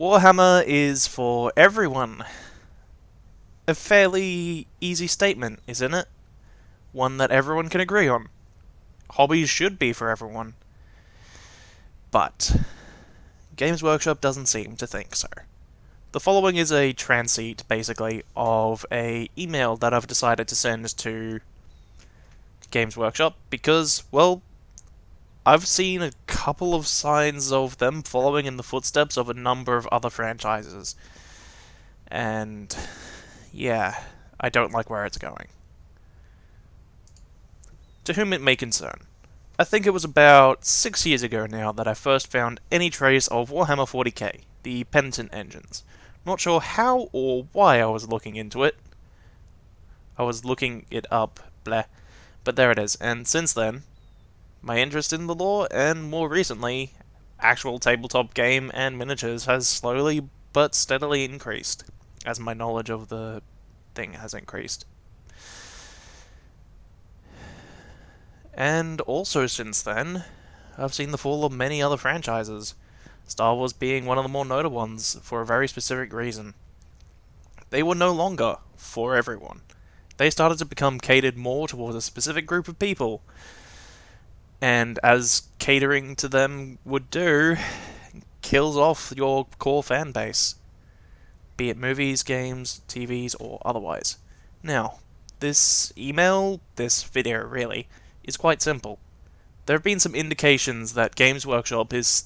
Warhammer is for everyone. A fairly easy statement, isn't it? One that everyone can agree on. Hobbies should be for everyone. But Games Workshop doesn't seem to think so. The following is a transit, basically, of a email that I've decided to send to Games Workshop because, well, I've seen a couple of signs of them following in the footsteps of a number of other franchises. And yeah, I don't like where it's going. To whom it may concern, I think it was about 6 years ago now that I first found any trace of Warhammer 40k, the Penitent engines. Not sure how or why I was looking into it. I was looking it up, bleh. But there it is, and since then, my interest in the lore, and more recently, actual tabletop game and miniatures has slowly but steadily increased, as my knowledge of the thing has increased. And also since then, I've seen the fall of many other franchises, Star Wars being one of the more notable ones for a very specific reason. They were no longer for everyone. They started to become catered more towards a specific group of people, and as catering to them would do, kills off your core fan base, be it movies, games, TVs, or otherwise. Now, this video really, is quite simple. There have been some indications that Games Workshop is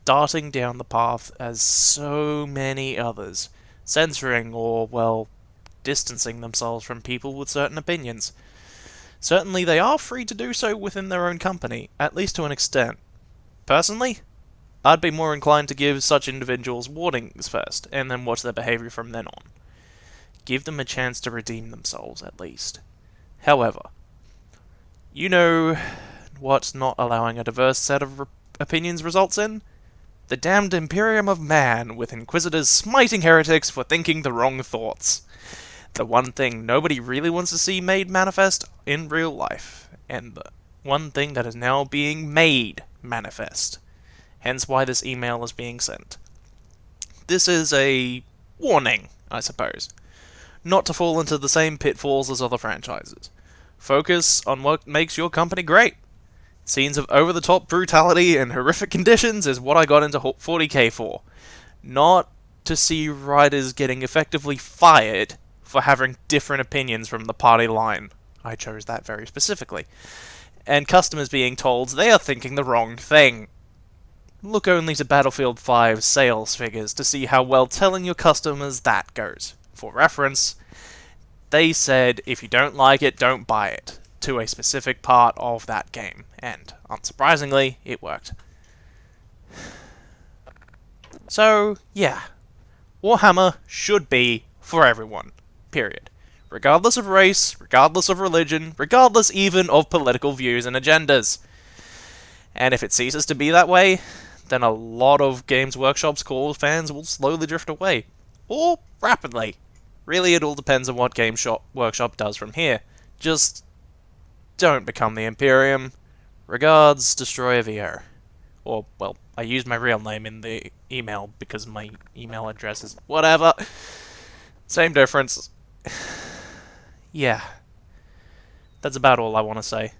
starting down the path as so many others, censoring or, well, distancing themselves from people with certain opinions. Certainly they are free to do so within their own company, at least to an extent. Personally, I'd be more inclined to give such individuals warnings first, and then watch their behaviour from then on. Give them a chance to redeem themselves, at least. However, you know what not allowing a diverse set of opinions results in? The damned imperium of man, with inquisitors smiting heretics for thinking the wrong thoughts. The one thing nobody really wants to see made manifest in real life, and the one thing that is now being made manifest. Hence why this email is being sent. This is a warning, I suppose, not to fall into the same pitfalls as other franchises. Focus on what makes your company great. Scenes of over-the-top brutality and horrific conditions is what I got into 40k for. Not to see writers getting effectively fired for having different opinions from the party line. I chose that very specifically. And customers being told they are thinking the wrong thing. Look only to Battlefield 5's sales figures to see how well telling your customers that goes. For reference, they said if you don't like it, don't buy it, to a specific part of that game, and unsurprisingly, it worked. So, yeah, Warhammer should be for everyone, period. Regardless of race, regardless of religion, regardless even of political views and agendas. And if it ceases to be that way, then a lot of Games Workshop's core fans will slowly drift away. Or rapidly. Really, it all depends on what Games Workshop does from here. Just don't become the Imperium. Regards, Destroyer VO. Or, well, I used my real name in the email because my email address is whatever. Same difference. Yeah. That's about all I want to say.